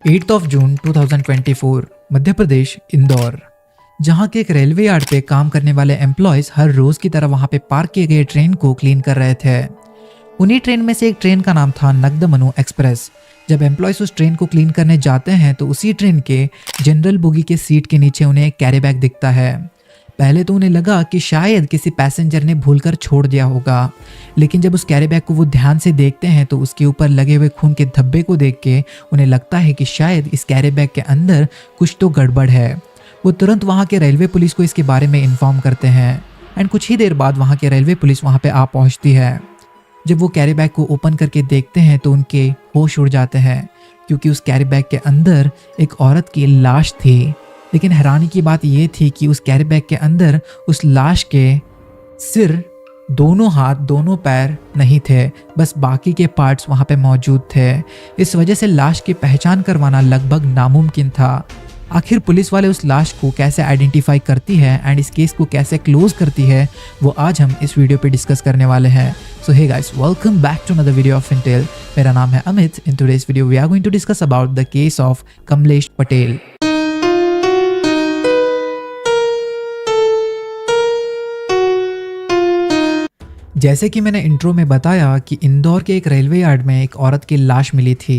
8 जून 2024 मध्य प्रदेश इंदौर, जहां के एक रेलवे यार्ड पे काम करने वाले एम्प्लॉयज हर रोज की तरह वहां पे पार्क किए गए ट्रेन को क्लीन कर रहे थे। उन्हीं ट्रेन में से एक ट्रेन का नाम था नगदमनु एक्सप्रेस। जब एम्प्लॉयज उस ट्रेन को क्लीन करने जाते हैं तो उसी ट्रेन के जनरल बोगी के सीट के नीचे उन्हें एक कैरी बैग दिखता है। पहले तो उन्हें लगा कि शायद किसी पैसेंजर ने भूलकर छोड़ दिया होगा, लेकिन जब उस कैरी बैग को वो ध्यान से देखते हैं तो उसके ऊपर लगे हुए खून के धब्बे को देख के उन्हें लगता है कि शायद इस कैरी बैग के अंदर कुछ तो गड़बड़ है। वो तुरंत वहाँ के रेलवे पुलिस को इसके बारे में इन्फॉर्म करते हैं एंड कुछ ही देर बाद वहाँ के रेलवे पुलिस वहाँ पे आ पहुँचती है। जब वो कैरी बैग को ओपन करके देखते हैं तो उनके होश उड़ जाते हैं, क्योंकि उस कैरी बैग के अंदर एक औरत की लाश थी। लेकिन हैरानी की बात यह थी कि उस कैरी बैग के अंदर उस लाश के सिर, दोनों हाथ, दोनों पैर नहीं थे, बस बाकी के पार्ट्स वहाँ पे मौजूद थे। इस वजह से लाश की पहचान करवाना लगभग नामुमकिन था। आखिर पुलिस वाले उस लाश को कैसे आइडेंटिफाई करती है एंड इस केस को कैसे क्लोज करती है, वो आज हम इस वीडियो पे डिस्कस करने वाले हैं। So hey guys, welcome back to another video of Intel. मेरा नाम है Amit. In today's video we are going to discuss about the case of Kamlesh Patel. जैसे कि मैंने इंट्रो में बताया कि इंदौर के एक रेलवे यार्ड में एक औरत की लाश मिली थी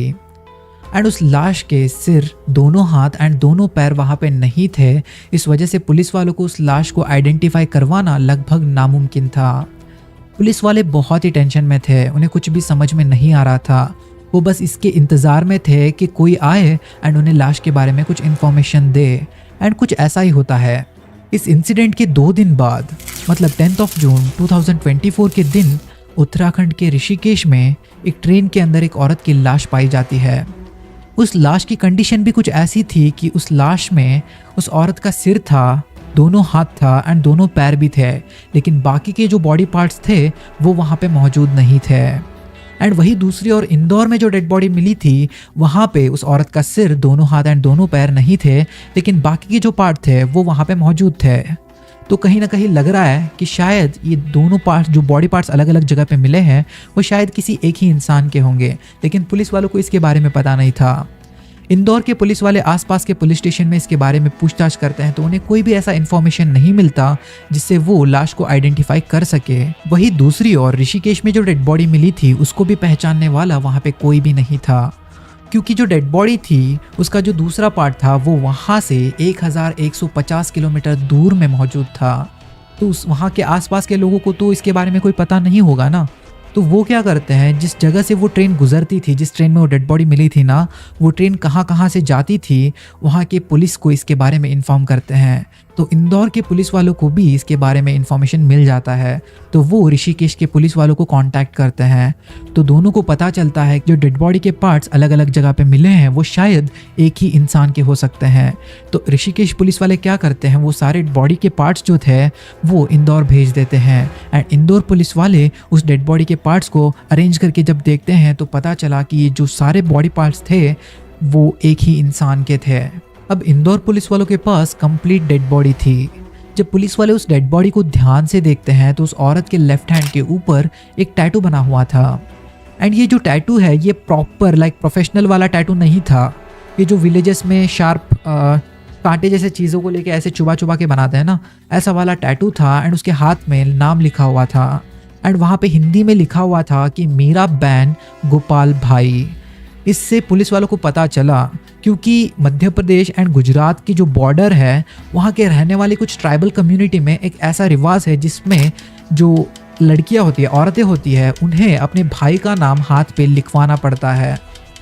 एंड उस लाश के सिर, दोनों हाथ एंड दोनों पैर वहाँ पे नहीं थे। इस वजह से पुलिस वालों को उस लाश को आइडेंटिफाई करवाना लगभग नामुमकिन था। पुलिस वाले बहुत ही टेंशन में थे, उन्हें कुछ भी समझ में नहीं आ रहा था। वो बस इसके इंतज़ार में थे कि कोई आए एंड उन्हें लाश के बारे में कुछ इन्फॉर्मेशन दे। एंड कुछ ऐसा ही होता है। इस इंसिडेंट के 2 दिन बाद, मतलब 10 जून 2024 के दिन, उत्तराखंड के ऋषिकेश में एक ट्रेन के अंदर एक औरत की लाश पाई जाती है। उस लाश की कंडीशन भी कुछ ऐसी थी कि उस लाश में उस औरत का सिर था, दोनों हाथ था एंड दोनों पैर भी थे, लेकिन बाकी के जो बॉडी पार्ट्स थे वो वहाँ पे मौजूद नहीं थे। एंड वही दूसरी ओर इंदौर में जो डेड बॉडी मिली थी, वहाँ पे उस औरत का सिर, दोनों हाथ एंड दोनों पैर नहीं थे, लेकिन बाकी के जो पार्ट थे वो वहाँ पे मौजूद थे। तो कहीं ना कहीं लग रहा है कि शायद ये दोनों पार्ट्स, जो बॉडी पार्ट्स अलग अलग जगह पे मिले हैं, वो शायद किसी एक ही इंसान के होंगे, लेकिन पुलिस वालों को इसके बारे में पता नहीं था। इंदौर के पुलिस वाले आसपास के पुलिस स्टेशन में इसके बारे में पूछताछ करते हैं तो उन्हें कोई भी ऐसा इन्फॉर्मेशन नहीं मिलता जिससे वो लाश को आइडेंटिफाई कर सके। वही दूसरी ओर ऋषिकेश में जो डेड बॉडी मिली थी उसको भी पहचानने वाला वहाँ पे कोई भी नहीं था, क्योंकि जो डेड बॉडी थी उसका जो दूसरा पार्ट था वो वहाँ से 1150 किलोमीटर दूर में मौजूद था। तो उस वहाँ के आसपास के लोगों को तो इसके बारे में कोई पता नहीं होगा ना। तो वो क्या करते हैं, जिस जगह से वो ट्रेन गुजरती थी, जिस ट्रेन में वो डेड बॉडी मिली थी ना, वो ट्रेन कहाँ कहाँ से जाती थी, वहाँ के पुलिस को इसके बारे में इन्फॉर्म करते हैं। तो इंदौर के पुलिस वालों को भी इसके बारे में इन्फॉर्मेशन मिल जाता है, तो वो ऋषिकेश के पुलिस वालों को कांटेक्ट करते हैं। तो दोनों को पता चलता है कि जो डेड बॉडी के पार्ट्स अलग अलग जगह पे मिले हैं वो शायद एक ही इंसान के हो सकते हैं। तो ऋषिकेश पुलिस वाले क्या करते हैं, वो सारे बॉडी के पार्ट्स जो थे वो इंदौर भेज देते हैं। एंड इंदौर पुलिस वाले उस डेड बॉडी के पार्ट्स को अरेंज करके जब देखते हैं तो पता चला कि ये जो सारे बॉडी पार्ट्स थे वो एक ही इंसान के थे। अब इंदौर पुलिस वालों के पास कंप्लीट डेड बॉडी थी। जब पुलिस वाले उस डेड बॉडी को ध्यान से देखते हैं तो उस औरत के लेफ्ट हैंड के ऊपर एक टैटू बना हुआ था। एंड ये जो टैटू है ये प्रॉपर प्रोफेशनल वाला टैटू नहीं था। ये जो विलेजेस में शार्प कांटे जैसे चीज़ों को लेके ऐसे चुबा चुबा के बनाते हैं ना, ऐसा वाला टैटू था। एंड उसके हाथ में नाम लिखा हुआ था एंड वहाँ पे हिंदी में लिखा हुआ था कि मीरा बैन गोपाल भाई। इससे पुलिस वालों को पता चला, क्योंकि मध्य प्रदेश एंड गुजरात की जो बॉर्डर है वहाँ के रहने वाली कुछ ट्राइबल कम्युनिटी में एक ऐसा रिवाज है जिसमें जो लड़कियाँ होती है, औरतें होती है, उन्हें अपने भाई का नाम हाथ पे लिखवाना पड़ता है।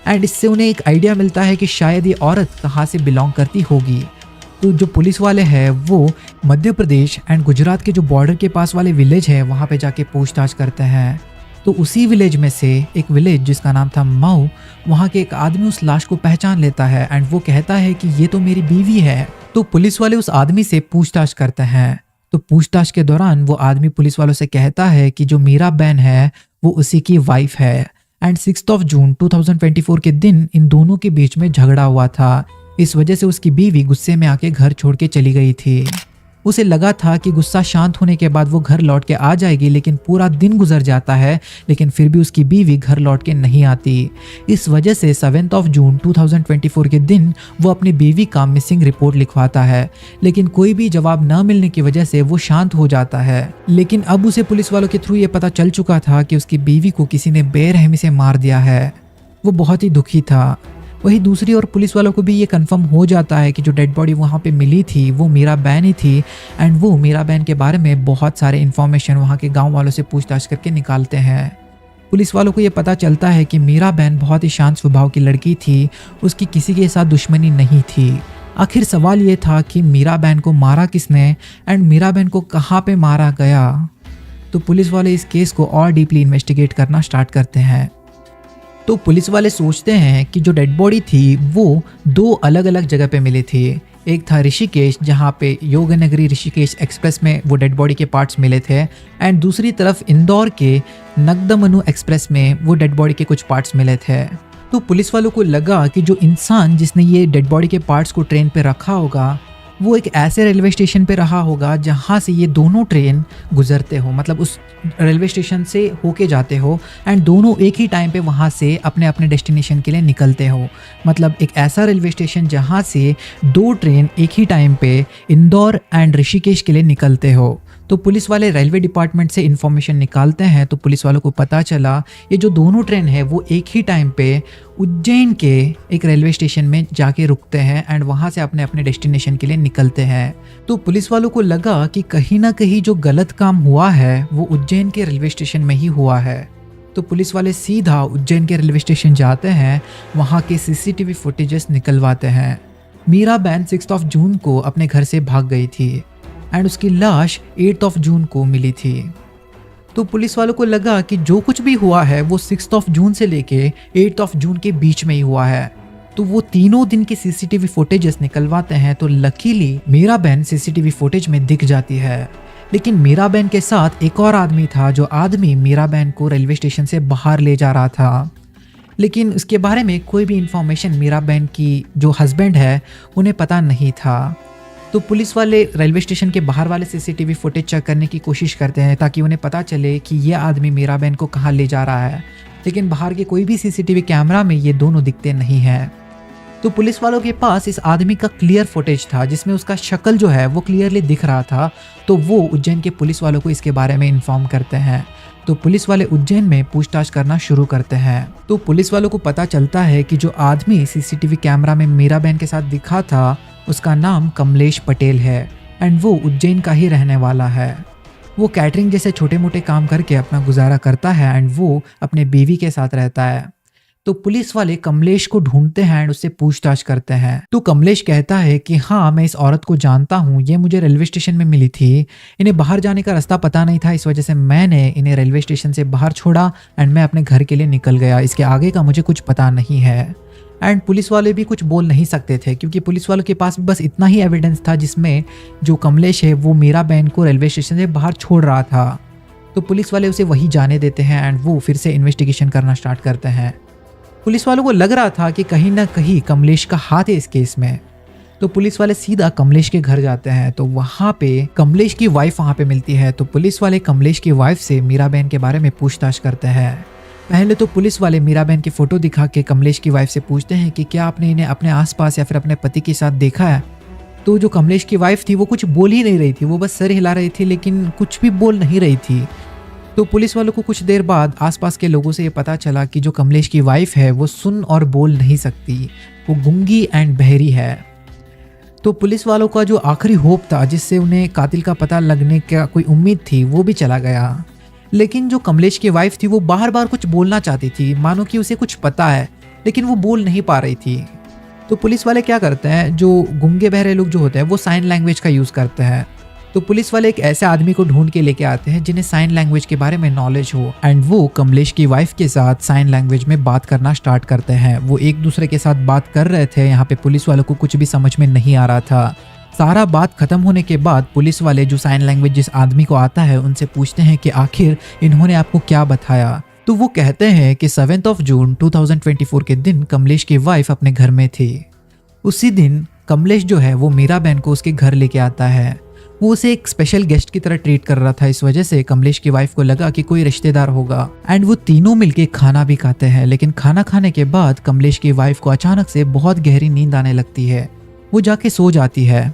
एंड इससे उन्हें एक आइडिया मिलता है कि शायद ये औरत कहाँ से बिलोंग करती होगी। तो जो पुलिस वाले हैं वो मध्य प्रदेश एंड गुजरात के जो बॉर्डर के पास वाले विलेज है वहाँ पे जाके पूछताछ करते हैं। तो उसी विलेज में से एक विलेज जिसका नाम था मऊ, वहाँ के एक आदमी उस लाश को पहचान लेता है एंड वो कहता है कि ये तो मेरी बीवी है। तो पुलिस वाले उस आदमी से पूछताछ करते हैं। तो पूछताछ के दौरान वो आदमी पुलिस वालों से कहता है कि जो मीरा बहन है वो उसी की वाइफ है। एंड 6 जून 2024 के दिन इन दोनों के बीच में झगड़ा हुआ था। इस वजह से उसकी बीवी गुस्से में आके घर छोड़ के चली गई थी। उसे लगा था कि गुस्सा शांत होने के बाद वो घर लौट के आ जाएगी, लेकिन पूरा दिन गुजर जाता है लेकिन फिर भी उसकी बीवी घर लौट के नहीं आती। इस वजह से 7 जून 2024 के दिन वो अपनी बीवी का मिसिंग रिपोर्ट लिखवाता है, लेकिन कोई भी जवाब न मिलने की वजह से वो शांत हो जाता है। लेकिन अब उसे पुलिस वालों के थ्रू ये पता चल चुका था कि उसकी बीवी को किसी ने बेरहमी से मार दिया है। वो बहुत ही दुखी था। वहीं दूसरी ओर पुलिस वालों को भी ये कंफर्म हो जाता है कि जो डेड बॉडी वहाँ पे मिली थी वो मीराबेन ही थी, एंड वो मीराबेन के बारे में बहुत सारे इन्फॉर्मेशन वहाँ के गांव वालों से पूछताछ करके निकालते हैं। पुलिस वालों को ये पता चलता है कि मीराबेन बहुत ही शांत स्वभाव की लड़की थी, उसकी किसी के साथ दुश्मनी नहीं थी। आखिर सवाल ये था कि मीराबेन को मारा किसने एंड मीराबेन को कहाँ पे मारा गया। तो पुलिस वाले इस केस को और डीपली इन्वेस्टिगेट करना स्टार्ट करते हैं। तो पुलिस वाले सोचते हैं कि जो डेड बॉडी थी वो 2 अलग अलग जगह पे मिली थी। एक था ऋषिकेश, जहाँ पे योगनगरी ऋषिकेश एक्सप्रेस में वो डेड बॉडी के पार्ट्स मिले थे, एंड दूसरी तरफ इंदौर के नगदमनु एक्सप्रेस में वो डेड बॉडी के कुछ पार्ट्स मिले थे। तो पुलिस वालों को लगा कि जो इंसान जिसने ये डेड बॉडी के पार्ट्स को ट्रेन पे रखा होगा वो एक ऐसे रेलवे स्टेशन पे रहा होगा जहाँ से ये दोनों ट्रेन गुजरते हो, मतलब उस रेलवे स्टेशन से होके जाते हो एंड दोनों एक ही टाइम पे वहाँ से अपने अपने डेस्टिनेशन के लिए निकलते हो। मतलब एक ऐसा रेलवे स्टेशन जहाँ से 2 ट्रेन एक ही टाइम पे इंदौर एंड ऋषिकेश के लिए निकलते हो। तो पुलिस वाले रेलवे डिपार्टमेंट से इन्फॉर्मेशन निकालते हैं। तो पुलिस वालों को पता चला ये जो दोनों ट्रेन है वो एक ही टाइम पे उज्जैन के एक रेलवे स्टेशन में जाके रुकते हैं एंड वहाँ से अपने अपने डेस्टिनेशन के लिए निकलते हैं। तो पुलिस वालों को लगा कि कहीं ना कहीं जो गलत काम हुआ है वो उज्जैन के रेलवे स्टेशन में ही हुआ है। तो पुलिस वाले सीधा उज्जैन के रेलवे स्टेशन जाते हैं, वहाँ के सीसीटीवी फुटेजेस निकलवाते हैं। मीराबेन 6 जून को अपने घर से भाग गई थी एंड उसकी लाश 8 जून को मिली थी। तो पुलिस वालों को लगा कि जो कुछ भी हुआ है वो 6 जून से लेके 8 जून के बीच में ही हुआ है। तो वो तीनों दिन के सीसीटीवी फुटेजेस निकलवाते हैं। तो लकीली मीराबेन सीसीटीवी फुटेज में दिख जाती है, लेकिन मीराबेन के साथ एक और आदमी था, जो आदमी मीराबेन को रेलवे स्टेशन से बाहर ले जा रहा था। लेकिन उसके बारे में कोई भी इंफॉर्मेशन मीराबेन की जो हस्बैंड है उन्हें पता नहीं था। तो पुलिस वाले रेलवे स्टेशन के बाहर वाले सीसीटीवी फुटेज चेक करने की कोशिश करते हैं ताकि उन्हें पता चले कि ये आदमी मीराबेन को कहाँ ले जा रहा है, लेकिन बाहर के कोई भी सीसीटीवी कैमरा में ये दोनों दिखते नहीं हैं। तो पुलिस वालों के पास इस आदमी का क्लियर फुटेज था जिसमें उसका शक्ल जो है वो क्लियरली दिख रहा था। तो वो उज्जैन के पुलिस वालों को इसके बारे में इन्फॉर्म करते हैं। तो पुलिस वाले उज्जैन में पूछताछ करना शुरू करते हैं। तो पुलिस वालों को पता चलता है कि जो आदमी सीसीटीवी कैमरा में मीराबेन के साथ दिखा था उसका नाम कमलेश पटेल है एंड वो उज्जैन का ही रहने वाला है। वो कैटरिंग जैसे छोटे मोटे काम करके अपना गुजारा करता है एंड वो अपने बीवी के साथ रहता है। तो पुलिस वाले कमलेश को ढूंढते हैं एंड उससे पूछताछ करते हैं। तो कमलेश कहता है कि हाँ, मैं इस औरत को जानता हूँ, ये मुझे रेलवे स्टेशन में मिली थी। इन्हें बाहर जाने का रास्ता पता नहीं था, इस वजह से मैंने इन्हें रेलवे स्टेशन से बाहर छोड़ा एंड मैं अपने घर के लिए निकल गया। इसके आगे का मुझे कुछ पता नहीं है। एंड पुलिस वाले भी कुछ बोल नहीं सकते थे क्योंकि पुलिस वालों के पास बस इतना ही एविडेंस था जिसमें जो कमलेश है वो मीराबेन को रेलवे स्टेशन से बाहर छोड़ रहा था। तो पुलिस वाले उसे वही जाने देते हैं एंड वो फिर से इन्वेस्टिगेशन करना स्टार्ट करते हैं। पुलिस वालों को लग रहा था कि कहीं ना कहीं कमलेश का हाथ है इस केस में। तो पुलिस वाले सीधा कमलेश के घर जाते हैं। तो वहाँ पे कमलेश की वाइफ वहाँ पे मिलती है। तो पुलिस वाले कमलेश की वाइफ से मीराबेन के बारे में पूछताछ करते हैं। पहले तो पुलिस वाले मीराबेन की फ़ोटो दिखा के कमलेश की वाइफ से पूछते हैं कि क्या आपने इन्हें अपने आसपास या फिर अपने पति के साथ देखा है। तो जो कमलेश की वाइफ थी वो कुछ बोल ही नहीं रही थी, वो बस सर हिला रही थी लेकिन कुछ भी बोल नहीं रही थी। तो पुलिस वालों को कुछ देर बाद आसपास के लोगों से ये पता चला कि जो कमलेश की वाइफ है वो सुन और बोल नहीं सकती, वो गूंगी एंड बहरी है। तो पुलिस वालों का जो आखिरी होप था जिससे उन्हें कातिल का पता लगने का कोई उम्मीद थी वो भी चला गया। लेकिन जो कमलेश की वाइफ थी वो बार बार कुछ बोलना चाहती थी, मानो कि उसे कुछ पता है, लेकिन वो बोल नहीं पा रही थी। तो पुलिस वाले क्या करते हैं, जो गूंगे बहरे लोग जो होते हैं वो साइन लैंग्वेज का यूज़ करते हैं। तो पुलिस वाले एक ऐसे आदमी को ढूंढ के लेके आते हैं जिन्हें साइन लैंग्वेज के बारे में नॉलेज हो एंड वो कमलेश की वाइफ के साथ साइन लैंग्वेज में बात करना स्टार्ट करते हैं। वो एक दूसरे के साथ बात कर रहे थे। यहाँ पे पुलिस वालों को कुछ भी समझ में नहीं आ रहा था। सारा बात खत्म होने के बाद पुलिस वाले जो साइन लैंग्वेज जिस आदमी को आता है उनसे पूछते हैं कि आखिर इन्होंने आपको क्या बताया। तो वो कहते हैं कि 7 जून 2024 के दिन कमलेश की वाइफ अपने घर में थी। उसी दिन कमलेश जो है वो मीराबेन को उसके घर लेके आता है। वो उसे एक स्पेशल गेस्ट की तरह ट्रीट कर रहा था। इस वजह से कमलेश की वाइफ को लगा कि कोई रिश्तेदार होगा एंड वो तीनों मिलके खाना भी खाते हैं। लेकिन खाना खाने के बाद कमलेश की वाइफ को अचानक से बहुत गहरी नींद आने लगती है। वो जाके सो जाती है।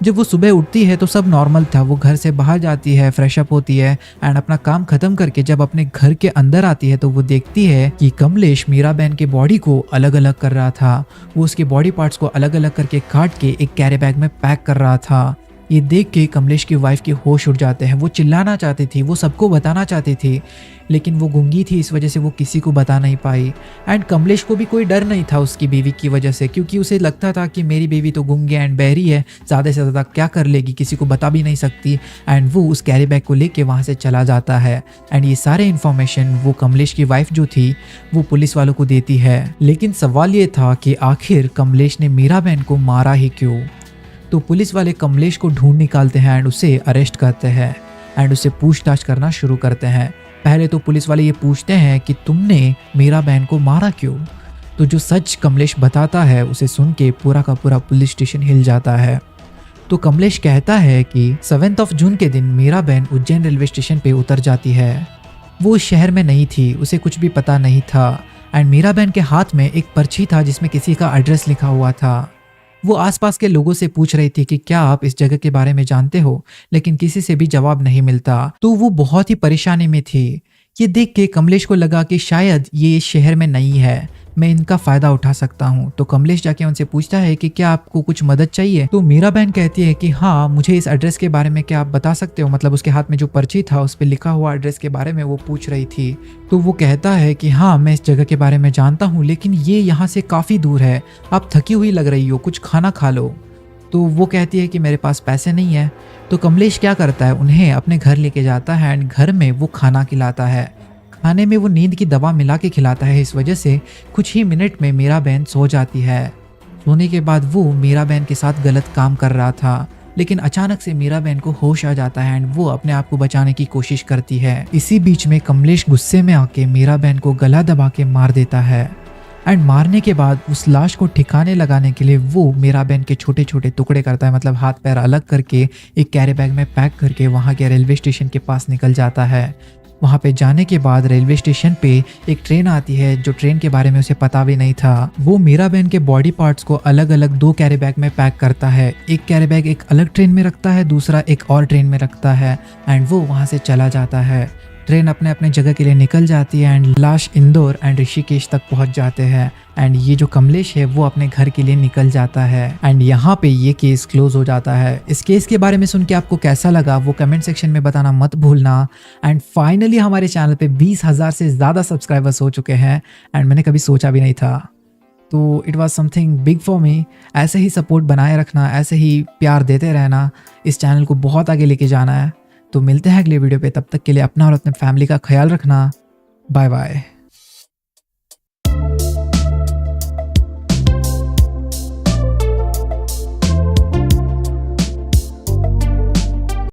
जब वो सुबह उठती है तो सब नॉर्मल था। वो घर से बाहर जाती है, फ्रेश अप होती है एंड अपना काम खत्म करके जब अपने घर के अंदर आती है तो वो देखती है कि कमलेश मीरा बहन के बॉडी को अलग अलग कर रहा था। वो उसके बॉडी पार्ट्स को अलग अलग करके काट के एक कैरी बैग में पैक कर रहा था। ये देख के कमलेश की वाइफ के होश उड़ जाते हैं। वो चिल्लाना चाहती थी, वो सबको बताना चाहती थी, लेकिन वो गूंगी थी, इस वजह से वो किसी को बता नहीं पाई। एंड कमलेश को भी कोई डर नहीं था उसकी बीवी की वजह से, क्योंकि उसे लगता था कि मेरी बीवी तो गूंगी एंड बहरी है, ज़्यादा से ज़्यादा क्या कर लेगी, किसी को बता भी नहीं सकती। एंड वो उस कैरी बैग को लेके वहाँ से चला जाता है। एंड ये सारे इन्फॉर्मेशन वो कमलेश की वाइफ जो थी वो पुलिस वालों को देती है। लेकिन सवाल ये था कि आखिर कमलेश ने मीरा बहन को मारा ही क्यों। तो पुलिस वाले कमलेश को ढूंढ निकालते हैं एंड उसे अरेस्ट करते हैं एंड उसे पूछताछ करना शुरू करते हैं। पहले तो पुलिस वाले ये पूछते हैं कि तुमने मीरा बहन को मारा क्यों। तो जो सच कमलेश बताता है उसे सुन के पूरा का पूरा पुलिस स्टेशन हिल जाता है। तो कमलेश कहता है कि 7 जून के दिन मीरा बहन उज्जैन रेलवे स्टेशन पे उतर जाती है। वो उस शहर में नहीं थी, उसे कुछ भी पता नहीं था। एंड मीरा बहन के हाथ में एक पर्ची था जिसमें किसी का एड्रेस लिखा हुआ था। वो आसपास के लोगों से पूछ रही थी कि क्या आप इस जगह के बारे में जानते हो, लेकिन किसी से भी जवाब नहीं मिलता। तो वो बहुत ही परेशानी में थी। ये देख के कमलेश को लगा कि शायद ये इस शहर में नहीं है, मैं इनका फायदा उठा सकता हूँ। तो कमलेश जाके उनसे पूछता है कि क्या आपको कुछ मदद चाहिए। तो मीरा बहन कहती है कि हाँ, मुझे इस एड्रेस के बारे में क्या आप बता सकते हो। मतलब उसके हाथ में जो पर्ची था उस पर लिखा हुआ एड्रेस के बारे में वो पूछ रही थी। तो वो कहता है कि हाँ, मैं इस जगह के बारे में जानता हूँ, लेकिन ये यहाँ से काफ़ी दूर है, आप थकी हुई लग रही हो, कुछ खाना खा लो। तो वो कहती है कि मेरे पास पैसे नहीं है। तो कमलेश क्या करता है, उन्हें अपने घर लेके जाता है एंड घर में वो खाना खिलाता है। खाने में वो नींद की दवा मिला के खिलाता है। इस वजह से कुछ ही मिनट में मीरा बहन सो जाती है। सोने के बाद वो मीरा बहन के साथ गलत काम कर रहा था, लेकिन अचानक से मीरा बहन को होश आ जाता है एंड वो अपने आप को बचाने की कोशिश करती है। इसी बीच में कमलेश गुस्से में आके मीरा बहन को गला दबा के मार देता है। एंड मारने के बाद उस लाश को ठिकाने लगाने के लिए वो मीरा बहन के छोटे छोटे टुकड़े करता है। मतलब हाथ पैर अलग करके एक कैरी बैग में पैक करके वहाँ के रेलवे स्टेशन के पास निकल जाता है। वहाँ पे जाने के बाद रेलवे स्टेशन पे एक ट्रेन आती है, जो ट्रेन के बारे में उसे पता भी नहीं था। वो मीरा बहन के बॉडी पार्ट्स को अलग अलग 2 कैरी बैग में पैक करता है। एक कैरी बैग एक अलग ट्रेन में रखता है, दूसरा एक और ट्रेन में रखता है एंड वो वहाँ से चला जाता है। ट्रेन अपने अपने जगह के लिए निकल जाती है एंड लाश इंदौर एंड ऋषिकेश तक पहुंच जाते हैं। एंड ये जो कमलेश है वो अपने घर के लिए निकल जाता है एंड यहाँ पे ये केस क्लोज हो जाता है। इस केस के बारे में सुन के आपको कैसा लगा वो कमेंट सेक्शन में बताना मत भूलना। एंड फाइनली हमारे चैनल पे 20,000 से ज़्यादा सब्सक्राइबर्स हो चुके हैं एंड मैंने कभी सोचा भी नहीं था, तो it was something big for me. ऐसे ही सपोर्ट बनाए रखना, ऐसे ही प्यार देते रहना, इस चैनल को बहुत आगे लेके जाना है। तो मिलते हैं अगले वीडियो पे, तब तक के लिए अपना और अपने फैमिली का ख्याल रखना। Bye bye.